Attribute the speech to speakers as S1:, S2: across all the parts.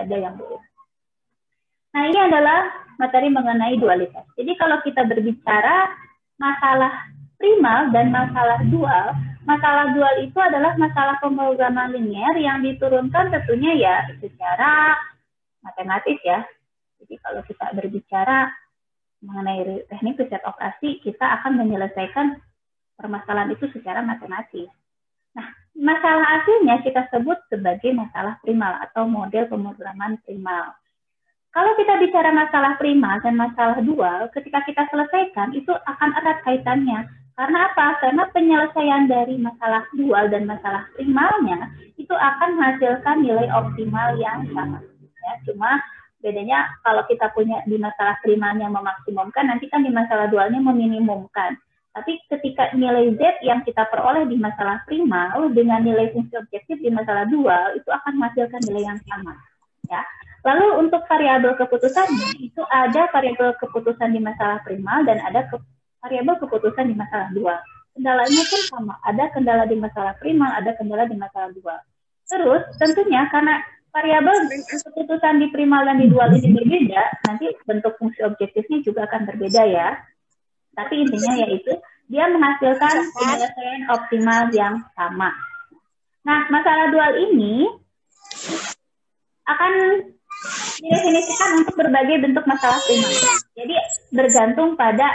S1: ada yang belum. Nah, ini adalah materi mengenai dualitas. Jadi kalau kita berbicara masalah primal dan masalah dual itu adalah masalah pemrograman linear yang diturunkan tentunya ya secara matematis ya. Jadi kalau kita berbicara mengenai teknik riset operasi, kita akan menyelesaikan permasalahan itu secara matematis. Nah, masalah aslinya kita sebut sebagai masalah primal atau model pemrograman primal. Kalau kita bicara masalah primal dan masalah dual, ketika kita selesaikan, itu akan erat kaitannya. Karena apa? Karena penyelesaian dari masalah dual dan masalah primalnya, itu akan menghasilkan nilai optimal yang sama. Ya, cuma bedanya kalau kita punya di masalah primalnya memaksimumkan, nanti kan di masalah dualnya meminimumkan. Tapi ketika nilai Z yang kita peroleh di masalah primal dengan nilai fungsi objektif di masalah dual, itu akan menghasilkan nilai yang sama. Ya. Lalu untuk variabel keputusannya, itu ada variabel keputusan di masalah primal dan ada variabel keputusan di masalah dual. Kendalanya pun sama, ada kendala di masalah primal, ada kendala di masalah dual. Terus tentunya karena variabel keputusan di primal dan di dual ini berbeda, nanti bentuk fungsi objektifnya juga akan berbeda ya. Tapi intinya yaitu dia menghasilkan penyelesaian optimal yang sama. Nah, masalah dual ini akan didefinisikan untuk berbagai bentuk masalah primal. Jadi bergantung pada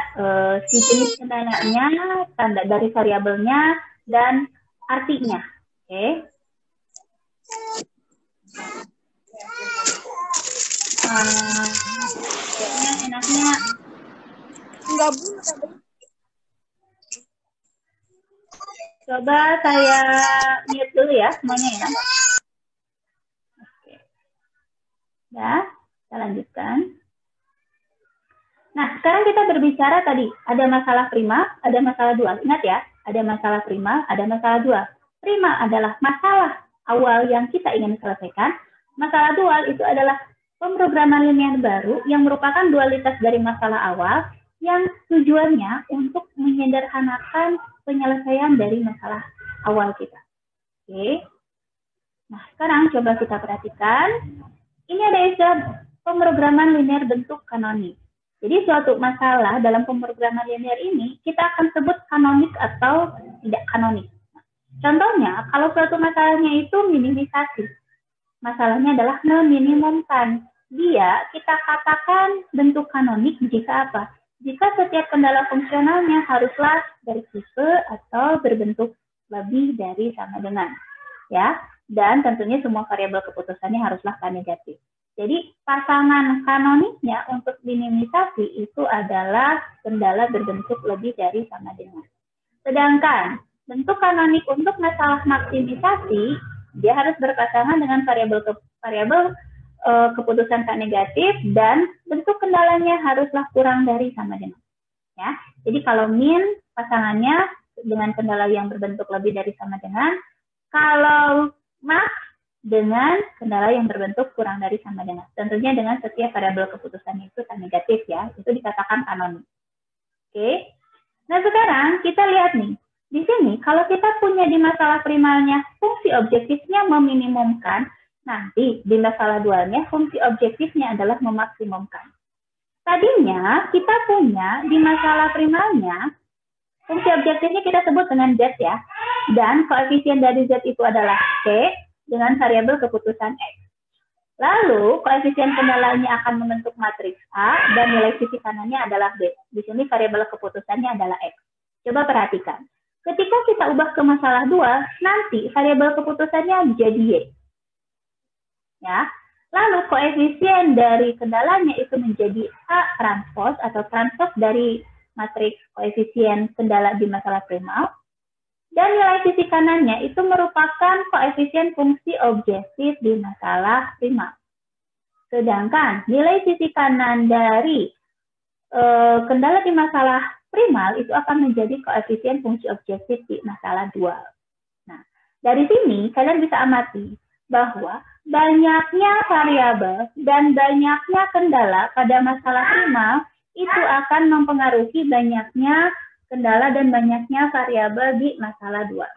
S1: si jenis kendalanya, tanda dari variabelnya, dan artinya. Oke. Kayaknya enaknya
S2: Enggak, Bu.
S1: coba saya mute dulu ya semuanya ya. Oke. Ya, kita lanjutkan. Nah, sekarang kita berbicara tadi, ada masalah primal, ada masalah dual. Ingat ya, ada masalah primal, ada masalah dual. Primal adalah masalah awal yang kita ingin selesaikan. Masalah dual itu adalah pemrograman linear baru yang merupakan dualitas dari masalah awal yang tujuannya untuk menyederhanakan penyelesaian dari masalah awal kita. Oke. Nah, sekarang coba kita perhatikan. Ini ada istilah pemrograman linear bentuk kanonik. Jadi suatu masalah dalam pemrograman linear ini kita akan sebut kanonik atau tidak kanonik. Contohnya, kalau suatu masalahnya itu minimisasi. Masalahnya adalah meminimumkan. Dia kita katakan bentuk kanonik jika apa? Jika setiap kendala fungsionalnya haruslah dari tipe atau berbentuk lebih dari sama dengan. Ya, dan tentunya semua variabel keputusannya haruslah negatif. Jadi pasangan kanoniknya untuk minimisasi itu adalah kendala berbentuk lebih dari sama dengan. Sedangkan bentuk kanonik untuk masalah maksimisasi, dia harus berpasangan dengan variabel keputusan tak negatif dan bentuk kendalanya haruslah kurang dari sama dengan. Ya, jadi kalau min pasangannya dengan kendala yang berbentuk lebih dari sama dengan, kalau max dengan kendala yang berbentuk kurang dari sama dengan. Tentunya dengan setiap variabel keputusan itu tak negatif ya, itu dikatakan kanonik. Oke. Nah sekarang kita lihat nih, di sini kalau kita punya di masalah primalnya fungsi objektifnya meminimumkan, nanti di masalah dualnya fungsi objektifnya adalah memaksimumkan. Tadinya kita punya di masalah primalnya fungsi objektifnya kita sebut dengan Z ya, dan koefisien dari Z itu adalah C dengan variabel keputusan X. Lalu koefisien kendalanya akan membentuk matriks A dan nilai sisi kanannya adalah B. Di sini variabel keputusannya adalah X. Coba perhatikan. Ketika kita ubah ke masalah dual, nanti variabel keputusannya jadi Y. Ya. Lalu koefisien dari kendalanya itu menjadi A transpos atau transpos dari matriks koefisien kendala di masalah primal. Dan nilai sisi kanannya itu merupakan koefisien fungsi objektif di masalah primal. Sedangkan nilai sisi kanan dari kendala di masalah primal itu akan menjadi koefisien fungsi objektif di masalah dual. Nah, dari sini kalian bisa amati bahwa banyaknya variabel dan banyaknya kendala pada masalah primal itu akan mempengaruhi banyaknya kendala dan banyaknya variabel di masalah dual.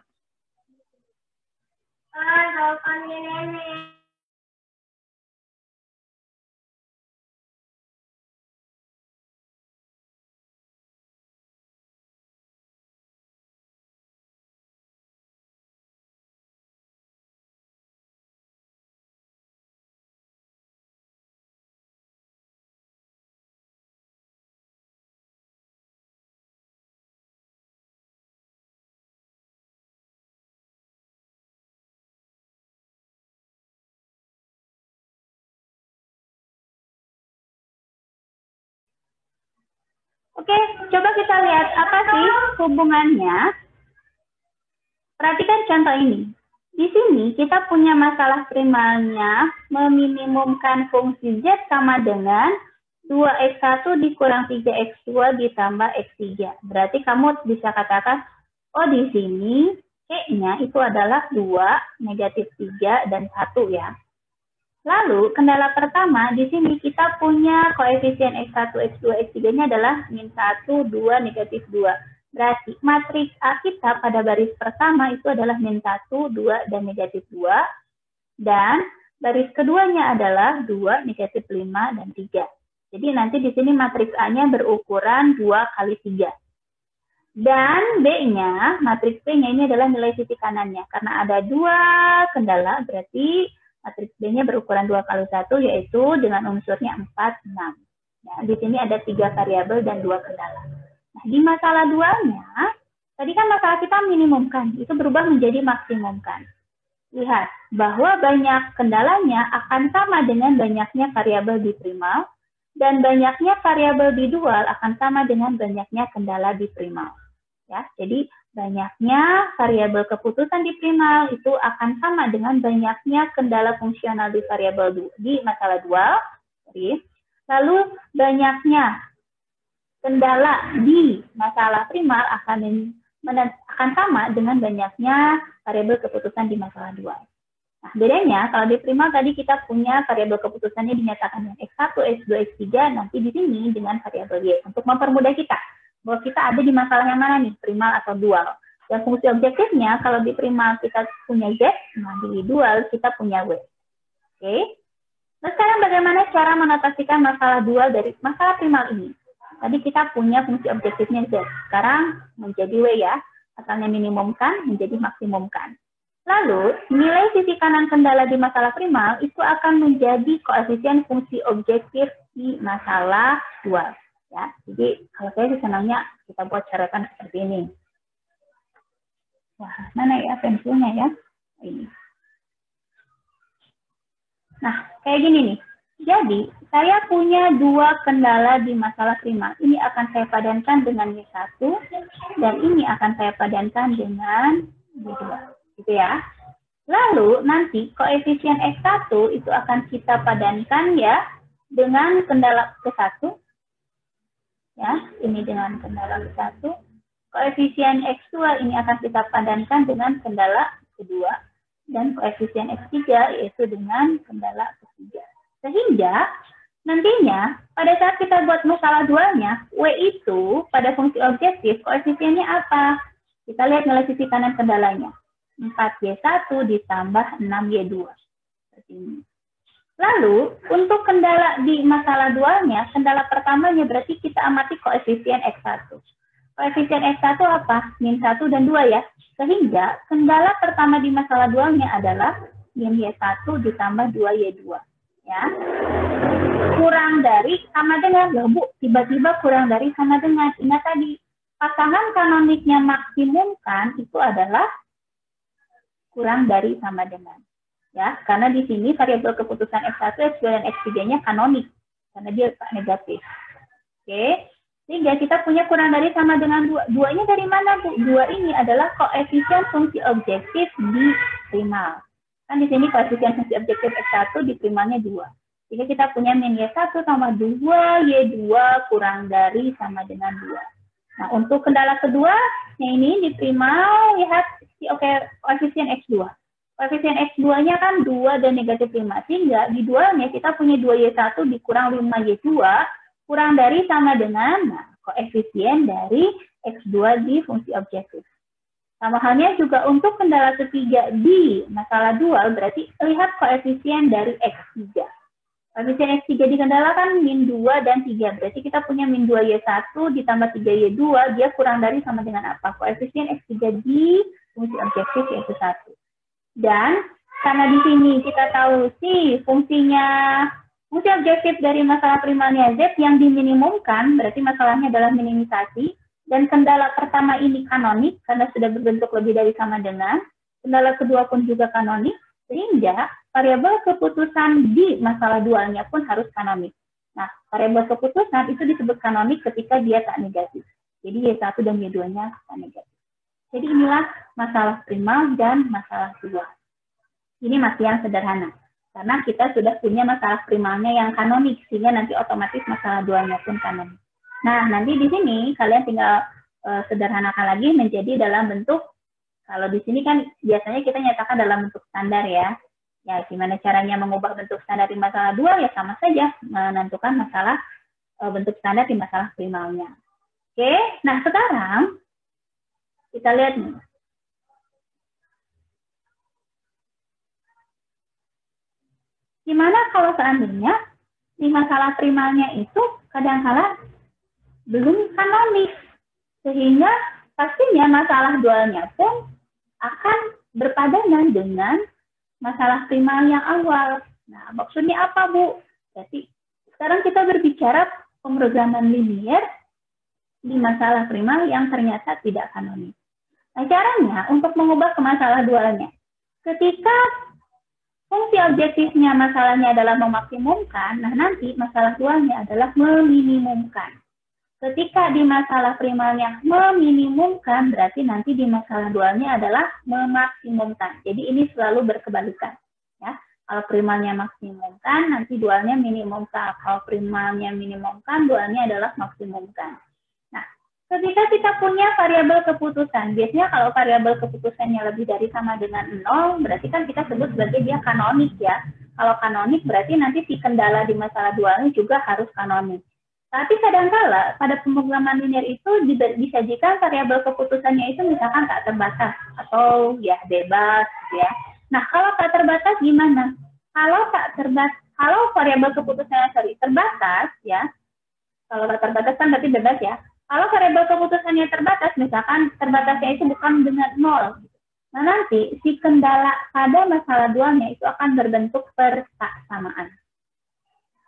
S1: Oke, coba kita lihat apa sih hubungannya. Perhatikan contoh ini. Di sini kita punya masalah primalnya meminimumkan fungsi Z sama dengan 2x1 dikurang 3x2 ditambah x3. Berarti kamu bisa katakan, oh di sini C-nya itu adalah 2, negatif 3, dan 1 ya. Lalu, kendala pertama, di sini kita punya koefisien x1, x2, x3-nya adalah min 1, 2, negatif 2. Berarti matriks A kita pada baris pertama itu adalah min 1, 2, dan negatif 2. Dan baris keduanya adalah 2, negatif 5, dan 3. Jadi nanti di sini matriks A-nya berukuran 2 kali 3. Dan B-nya, matriks B-nya ini adalah nilai sisi kanannya. Karena ada 2 kendala, berarti matriks B-nya berukuran 2 kali 1, yaitu dengan unsurnya 4, 6. Ya, di sini ada 3 variabel dan 2 kendala. Nah, di masalah 2-nya, tadi kan masalah kita minimumkan, itu berubah menjadi maksimumkan. Lihat, bahwa banyak kendalanya akan sama dengan banyaknya variabel di primal, dan banyaknya variabel di dual akan sama dengan banyaknya kendala di primal. Ya, jadi banyaknya variabel keputusan di primal itu akan sama dengan banyaknya kendala fungsional di variabel di masalah dual. Lalu banyaknya kendala di masalah primal akan sama dengan banyaknya variabel keputusan di masalah dual. Nah, bedanya kalau di primal tadi kita punya variabel keputusannya dinyatakan dengan x1, x2, x3, nanti di sini dengan variabel y untuk mempermudah kita bahwa kita ada di masalah yang mana nih, primal atau dual. Dan fungsi objektifnya, kalau di primal kita punya Z, nah di dual kita punya W. Oke. Nah, sekarang bagaimana cara menotasikan masalah dual dari masalah primal ini? Tadi kita punya fungsi objektifnya Z. Sekarang menjadi W ya. Asalnya minimumkan menjadi maksimumkan. Lalu, nilai sisi kanan kendala di masalah primal itu akan menjadi koefisien fungsi objektif di masalah dual. Ya, jadi kalau saya sih senangnya kita buat coretan seperti ini. Wah, mana ya pensilnya ya? Ini. Nah, kayak gini nih. Jadi, saya punya 2 kendala di masalah primal. Ini akan saya padankan dengan Y1, dan ini akan saya padankan dengan Y2. Gitu ya. Lalu, nanti koefisien X1 itu akan kita padankan ya dengan kendala ke-1. Ya, ini dengan kendala ke-1. Koefisien X2 ini akan kita padankan dengan kendala kedua. Dan koefisien X3 yaitu dengan kendala ketiga. Sehingga nantinya pada saat kita buat masalah dualnya, W itu pada fungsi objektif koefisiennya apa? Kita lihat nilai sisi kanan kendalanya. 4Y1 ditambah 6Y2. Seperti ini. Lalu, untuk kendala di masalah dualnya, kendala pertamanya berarti kita amati koefisien X1. Koefisien X1 apa? Min 1 dan 2 ya. Sehingga, kendala pertama di masalah dualnya adalah min Y1 ditambah 2Y2. Ya. Kurang dari sama dengan, ya Bu, tiba-tiba kurang dari sama dengan. Ingat tadi, pasangan kanoniknya maksimumkan itu adalah kurang dari sama dengan. Ya, karena di sini variabel keputusan X1, X2, dan X3-nya kanonik. Karena dia negatif. Oke. Sehingga kita punya kurang dari sama dengan 2. 2-nya dari mana, Bu? 2 ini adalah koefisien fungsi objektif di primal. Kan di sini koefisien fungsi objektif X1 di primalnya 2. Sehingga kita punya min Y1 sama 2Y2 kurang dari sama dengan 2. Nah, untuk kendala kedua, ini di primal, lihat koefisien X2. Koefisien X2-nya kan 2 dan negatif 5. Sehingga di dualnya kita punya 2Y1 dikurang 5Y2 kurang dari sama dengan koefisien dari X2 di fungsi objektif. Sama halnya juga untuk kendala ketiga di masalah dual, berarti lihat koefisien dari X3. Koefisien X3 di kendala kan min 2 dan 3. Berarti kita punya min 2Y1 ditambah 3Y2, dia kurang dari sama dengan apa? Koefisien X3 di fungsi objektif yaitu 1. Dan karena di sini kita tahu sih fungsi objektif dari masalah primalnya Z yang diminimumkan, berarti masalahnya adalah minimisasi. Dan kendala pertama ini kanonik, karena sudah berbentuk lebih dari sama dengan. Kendala kedua pun juga kanonik, sehingga variabel keputusan di masalah dualnya pun harus kanonik. Nah, variabel keputusan itu disebut kanonik ketika dia tak negatif. Jadi Y1 dan Y2-nya tak negatif. Jadi inilah masalah primal dan masalah dual. Ini masih yang sederhana. Karena kita sudah punya masalah primalnya yang kanonik, sehingga nanti otomatis masalah dualnya pun kanonik. Nah, nanti di sini kalian tinggal sederhanakan lagi menjadi dalam bentuk, kalau di sini kan biasanya kita nyatakan dalam bentuk standar ya. Ya, gimana caranya mengubah bentuk standar di masalah dual, ya sama saja menentukan masalah bentuk standar di masalah primalnya. Oke, nah sekarang kita lihat nih. Gimana kalau seandainya di masalah primalnya itu kadang-kala belum kanonik, sehingga pastinya masalah dualnya pun akan berpadanan dengan masalah primal yang awal. Nah, maksudnya apa, Bu? Jadi, sekarang kita berbicara pemrograman linier di masalah primal yang ternyata tidak kanonik. Nah, caranya untuk mengubah ke masalah dualnya. Ketika fungsi objektifnya masalahnya adalah memaksimumkan, nah nanti masalah dualnya adalah meminimumkan. Ketika di masalah primalnya meminimumkan, berarti nanti di masalah dualnya adalah memaksimumkan. Jadi ini selalu berkebalikan. Ya. Kalau primalnya maksimumkan, nanti dualnya minimumkan. Kalau primalnya minimumkan, dualnya adalah maksimumkan. Nah, ketika kita punya variabel keputusan, biasanya kalau variabel keputusannya lebih dari sama dengan 0, berarti kan kita sebut sebagai dia kanonik ya. Kalau kanonik berarti nanti si kendala di masalah dualnya juga harus kanonik. Tapi kadangkala pada pemrograman linear itu disajikan variabel keputusannya itu misalkan tak terbatas atau ya bebas ya. Nah, kalau tak terbatas gimana? Kalau variabel keputusannya terbatas ya. Kalau tak terbatas kan berarti bebas ya. Kalau variabel keputusannya terbatas, misalkan terbatasnya itu bukan dengan 0. Nah, nanti si kendala pada masalah dualnya itu akan berbentuk persamaan.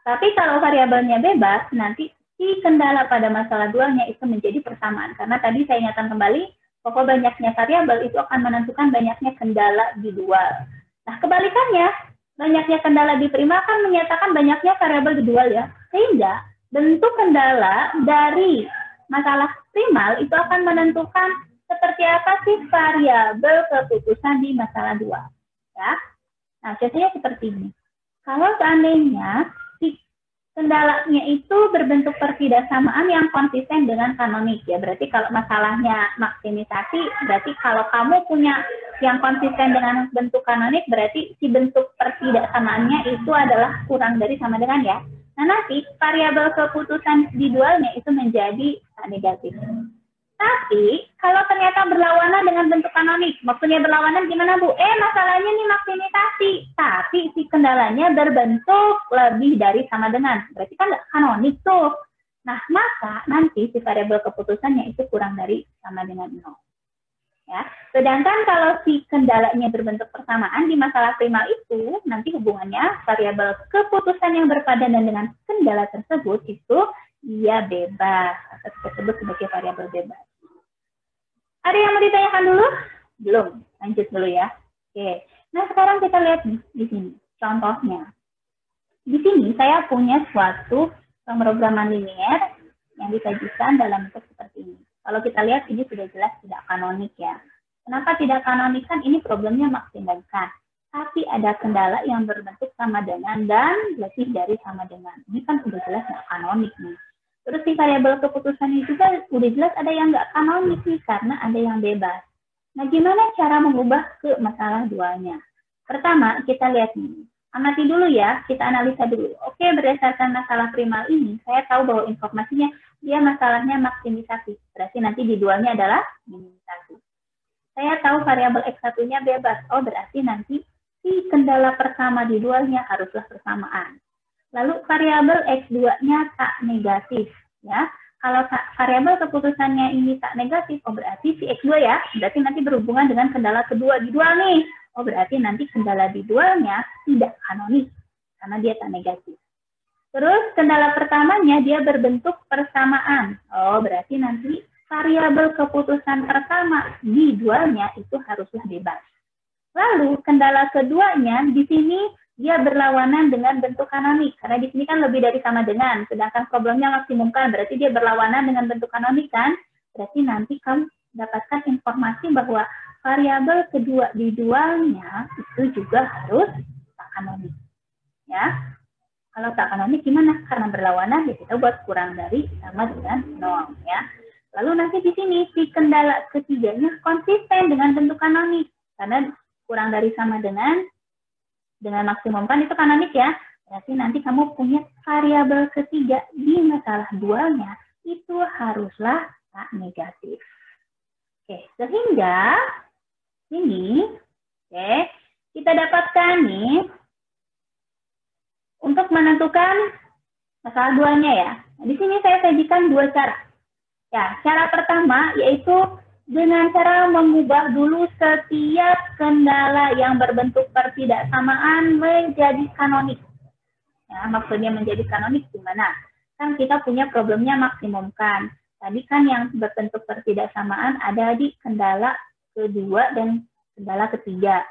S1: Tapi kalau variabelnya bebas, nanti si kendala pada masalah dualnya itu menjadi persamaan. Karena tadi saya ingatkan kembali, pokok banyaknya variabel itu akan menentukan banyaknya kendala di dual. Nah, kebalikannya, banyaknya kendala di primal kan menyatakan banyaknya variabel di dual ya. Sehingga bentuk kendala dari masalah primal itu akan menentukan seperti apa sih variabel keputusan di masalah dual. Ya. Nah, contohnya seperti ini. Kalau seandainya kendalanya itu berbentuk pertidaksamaan yang konsisten dengan kanonik ya. Berarti kalau masalahnya maksimisasi, berarti kalau kamu punya yang konsisten dengan bentuk kanonik, berarti si bentuk pertidaksamaannya itu adalah kurang dari sama dengan ya. Nah, nanti variabel keputusan di dualnya itu menjadi negatif. Tapi kalau ternyata berlawanan dengan bentuk kanonik, maksudnya berlawanan gimana Bu? Masalahnya nih maksimisasi, tapi si kendalanya berbentuk lebih dari sama dengan, berarti kan nggak kanonik tuh. Nah, maka nanti si variabel keputusannya itu kurang dari sama dengan 0. Ya. Sedangkan kalau si kendalanya berbentuk persamaan di masalah primal itu, nanti hubungannya variabel keputusan yang berpadanan dengan kendala tersebut itu dia bebas, atau disebut sebagai variabel bebas. Ada yang mau ditanyakan dulu? Belum. Lanjut dulu ya. Oke. Nah, sekarang kita lihat nih di sini contohnya. Di sini saya punya suatu pemrograman linear yang disajikan dalam bentuk seperti ini. Kalau kita lihat ini sudah jelas tidak kanonik ya. Kenapa tidak kanonik? Kan ini problemnya maksimalkan. Tapi ada kendala yang berbentuk sama dengan dan lebih dari sama dengan. Ini kan sudah jelas nggak kanonik nih. Terus di variabel keputusannya juga udah jelas ada yang nggak kanonik nih karena ada yang bebas. Nah, gimana cara mengubah ke masalah dualnya? Pertama, kita lihat nih. Amati dulu ya, kita analisa dulu. Oke, berdasarkan masalah primal ini, saya tahu bahwa informasinya dia masalahnya maksimisasi. Berarti nanti di dualnya adalah minimisasi. Saya tahu variabel X1-nya bebas. Oh, berarti nanti si kendala pertama di dualnya haruslah persamaan. Lalu variabel X2-nya tak negatif, ya. Kalau variabel keputusannya ini tak negatif, oh berarti si X2 ya, berarti nanti berhubungan dengan kendala kedua di dual nih. Oh berarti nanti kendala di dualnya tidak kanonik, karena dia tak negatif. Terus kendala pertamanya dia berbentuk persamaan. Oh berarti nanti variabel keputusan pertama di dualnya itu haruslah bebas. Lalu kendala keduanya di sini dia berlawanan dengan bentuk kanonik. Karena di sini kan lebih dari sama dengan, sedangkan problemnya maksimumkan, berarti dia berlawanan dengan bentuk kanonik kan? Berarti nanti kamu dapatkan informasi bahwa variabel kedua di dualnya itu juga harus tak kanonik. Ya, kalau tak kanonik gimana? Karena berlawanan, ya kita buat kurang dari sama dengan 0 ya. Lalu nanti di sini si kendala ketiganya konsisten dengan bentuk kanonik. Karena kurang dari sama dengan maksimumkan itu kanonik ya. Berarti nanti kamu punya variabel ketiga di masalah dualnya itu haruslah tak negatif. Oke, sehingga ini kita dapatkan nih untuk menentukan masalah dualnya ya. Nah, di sini saya sajikan dua cara. Ya, cara pertama yaitu dengan cara mengubah dulu setiap kendala yang berbentuk pertidaksamaan menjadi kanonik. Ya, maksudnya menjadi kanonik gimana? Kan kita punya problemnya maksimumkan. Tadi kan yang berbentuk pertidaksamaan ada di kendala kedua dan kendala ketiga.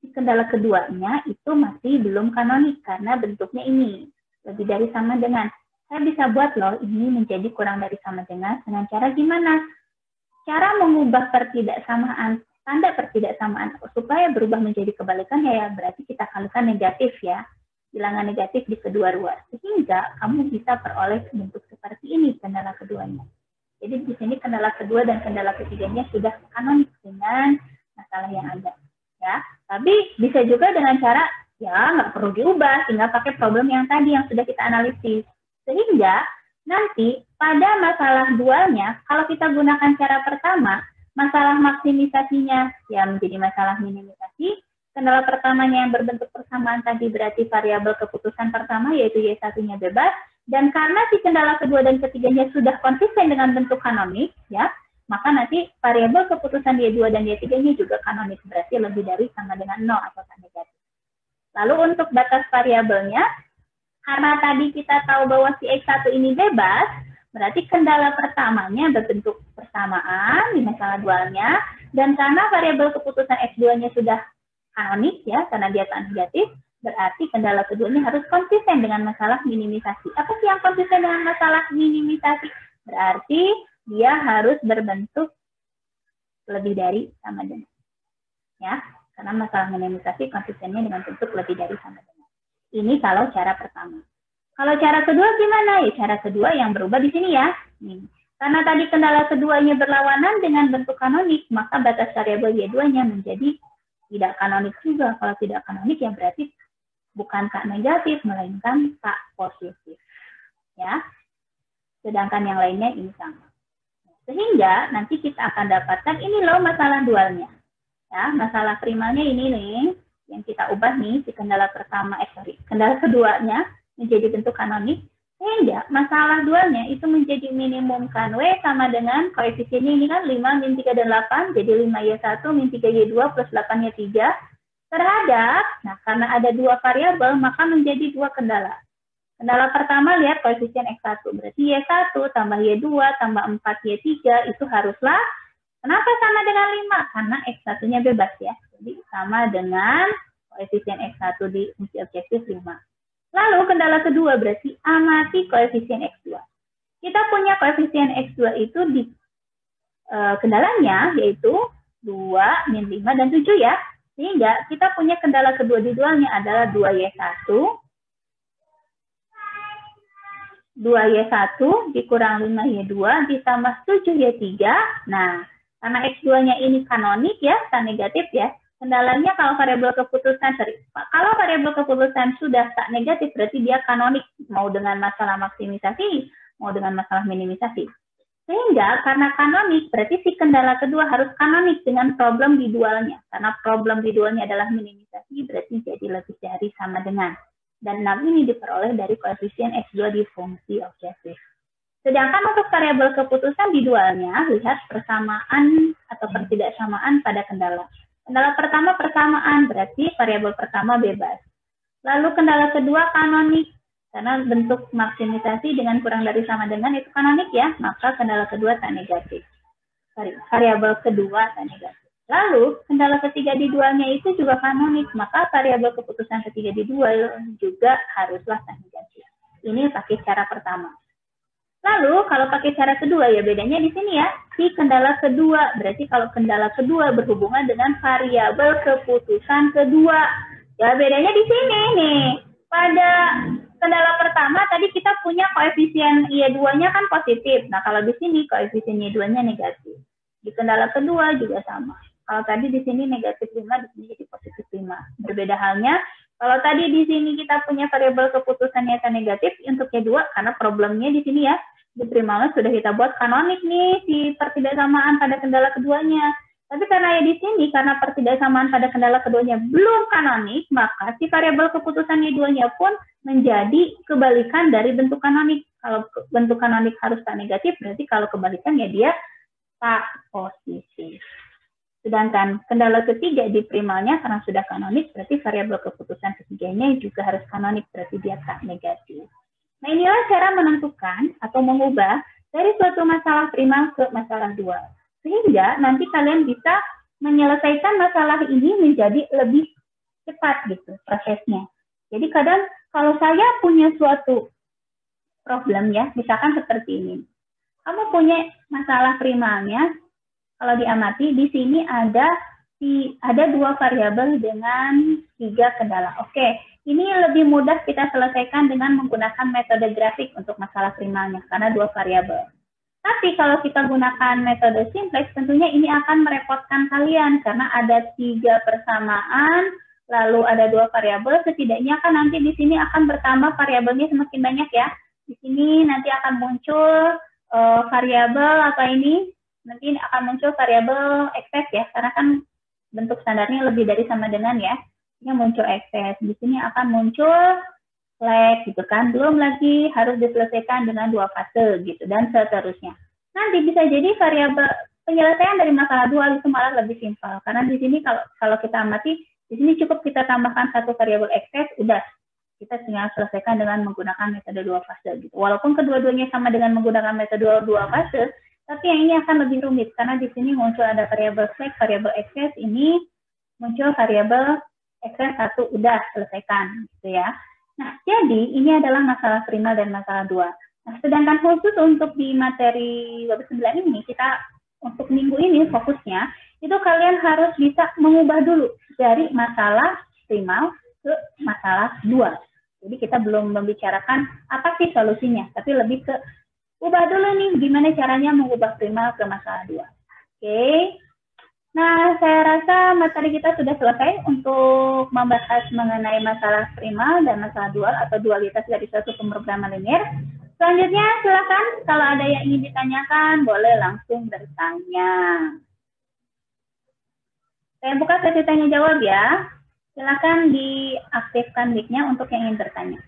S1: Di kendala keduanya itu masih belum kanonik karena bentuknya ini. Lebih dari sama dengan. Saya bisa buat loh ini menjadi kurang dari sama dengan cara gimana? Cara mengubah pertidaksamaan, tanda pertidaksamaan supaya berubah menjadi kebalikannya ya berarti kita kalikan negatif ya. Bilangan negatif di kedua ruas. Sehingga kamu bisa peroleh bentuk seperti ini kendala keduanya. Jadi di sini kendala kedua dan kendala ketiganya sudah kanonik dengan masalah yang ada. Ya, tapi bisa juga dengan cara ya nggak perlu diubah, tinggal pakai problem yang tadi yang sudah kita analisis. Sehingga nanti pada masalah dualnya, kalau kita gunakan cara pertama, masalah maksimisasinya ya menjadi masalah minimisasi. Kendala pertamanya yang berbentuk persamaan tadi berarti variabel keputusan pertama yaitu Y1-nya bebas. Dan karena si kendala kedua dan ketiganya sudah konsisten dengan bentuk kanonik, ya, maka nanti variabel keputusan Y2 dan Y3-nya juga kanonik, berarti lebih dari sama dengan 0 atau negatif. Lalu untuk batas variabelnya, karena tadi kita tahu bahwa si X1 ini bebas, berarti kendala pertamanya berbentuk persamaan di masalah dualnya, dan karena variabel keputusan X2-nya sudah kanonik, ya, karena dia tak negatif, berarti kendala keduanya harus konsisten dengan masalah minimisasi. Apa sih yang konsisten dengan masalah minimisasi? Berarti dia harus berbentuk lebih dari sama dengan. Ya, karena masalah minimisasi konsistennya dengan bentuk lebih dari sama dengan. Ini kalau cara pertama. Kalau cara kedua gimana? Ya, cara kedua yang berubah di sini ya. Nih. Karena tadi kendala keduanya berlawanan dengan bentuk kanonik, maka batas variabel Y2-nya menjadi tidak kanonik juga. Kalau tidak kanonik ya berarti bukan tak negatif, melainkan tak positif. Ya. Sedangkan yang lainnya ini sama. Sehingga nanti kita akan dapatkan ini loh masalah dualnya. Ya, masalah primalnya ini nih, yang kita ubah nih, si kendala pertama, kendala keduanya menjadi bentuk kanonik. Sehingga masalah dualnya itu menjadi minimumkan W sama dengan koefisiennya ini kan 5, min 3, dan 8. Jadi 5Y1, min 3Y2, plus 8Y3. Terhadap, nah karena ada dua variabel, maka menjadi dua kendala. Kendala pertama, lihat koefisien X1. Berarti Y1 tambah Y2 tambah 4Y3 itu haruslah, kenapa sama dengan 5? Karena X1-nya bebas ya. Jadi sama dengan koefisien X1 di fungsi objektif 5. Lalu kendala kedua berarti amati koefisien X2. Kita punya koefisien X2 itu di kendalanya yaitu 2, min 5, dan 7 ya. Sehingga kita punya kendala kedua di dualnya adalah 2Y1. 2Y1 dikurang 5Y2 ditambah 7Y3. Nah, karena X2-nya ini kanonik ya, tak negatif ya. Kendalanya kalau variabel keputusan sudah tak negatif, berarti dia kanonik. Mau dengan masalah maksimisasi, mau dengan masalah minimisasi. Sehingga karena kanonik, berarti si kendala kedua harus kanonik dengan problem di dualnya. Karena problem di dualnya adalah minimisasi, berarti jadi lebih dari sama dengan. Dan 6 ini diperoleh dari koefisien X2 di fungsi objektif. Sedangkan untuk variabel keputusan di dualnya, lihat persamaan atau pertidaksamaan pada kendala. Kendala pertama persamaan, berarti variabel pertama bebas. Lalu kendala kedua kanonik. Karena bentuk maksimisasi dengan kurang dari sama dengan itu kanonik ya, maka kendala kedua tak negatif. Variabel kedua tak negatif. Lalu, kendala ketiga di dualnya itu juga kanonik, maka variabel keputusan ketiga di dual juga haruslah sah negatif. Ini pakai cara pertama. Lalu, kalau pakai cara kedua, ya bedanya di sini ya, si kendala kedua. Berarti kalau kendala kedua berhubungan dengan variabel keputusan kedua. Ya, bedanya di sini nih. Pada kendala pertama, tadi kita punya koefisien Y2-nya kan positif. Nah, kalau di sini koefisien Y2-nya negatif. Di kendala kedua juga sama. Kalau tadi di sini negatif 5, di sini jadi positif 5. Berbeda halnya, kalau tadi di sini kita punya variabel keputusan nyata negatif untuk Y2, karena problemnya di sini ya, di primalnya sudah kita buat kanonik nih, si pertidaksamaan pada kendala keduanya. Tapi karena ya di sini, karena pertidaksamaan pada kendala keduanya belum kanonik, maka si variabel keputusan Y2-nya pun menjadi kebalikan dari bentuk kanonik. Kalau bentuk kanonik harus tak negatif, berarti kalau kebalikan ya dia tak positif. Sedangkan kendala ketiga di primalnya karena sudah kanonik, berarti variabel keputusan ketiganya juga harus kanonik, berarti dia tak negatif. Nah, inilah cara menentukan atau mengubah dari suatu masalah primal ke masalah dual. Sehingga nanti kalian bisa menyelesaikan masalah ini menjadi lebih cepat gitu prosesnya. Jadi kadang kalau saya punya suatu problem ya, misalkan seperti ini. Kamu punya masalah primalnya, kalau diamati di sini ada dua variabel dengan 3 kendala. Oke, ini lebih mudah kita selesaikan dengan menggunakan metode grafik untuk masalah primalnya karena 2 variabel. Tapi kalau kita gunakan metode simplex, tentunya ini akan merepotkan kalian karena ada 3 persamaan, lalu ada 2 variabel. Setidaknya kan nanti di sini akan bertambah variabelnya semakin banyak ya. Di sini nanti akan muncul variabel apa ini? Nanti akan muncul variabel excess ya, karena kan bentuk standarnya lebih dari sama dengan ya. Ini muncul excess. Di sini akan muncul flag gitu kan. Belum lagi harus diselesaikan dengan 2 fase gitu dan seterusnya. Nanti bisa jadi variabel penyelesaian dari masalah dual itu malah lebih simpel. Karena di sini kalau kita amati, di sini cukup kita tambahkan 1 variabel excess, udah kita tinggal selesaikan dengan menggunakan metode 2 fase gitu. Walaupun kedua-duanya sama dengan menggunakan metode 2 fase, tapi yang ini akan lebih rumit karena di sini muncul ada variabel flag, variabel excess, ini muncul variabel excess 1, udah selesaikan gitu ya. Nah, jadi ini adalah masalah primal dan masalah dual. Nah, sedangkan khusus untuk di materi web 9 ini, kita untuk minggu ini fokusnya, itu kalian harus bisa mengubah dulu dari masalah primal ke masalah dual. Jadi kita belum membicarakan apa sih solusinya, tapi lebih ke ubah dulu nih gimana caranya mengubah primal ke masalah dual. Oke. Nah, saya rasa materi kita sudah selesai untuk membahas mengenai masalah primal dan masalah dual atau dualitas dari suatu pemrograman linear. Selanjutnya, silakan kalau ada yang ingin ditanyakan, boleh langsung bertanya. Saya buka sesi tanya jawab ya. Silakan diaktifkan mic-nya untuk yang ingin bertanya.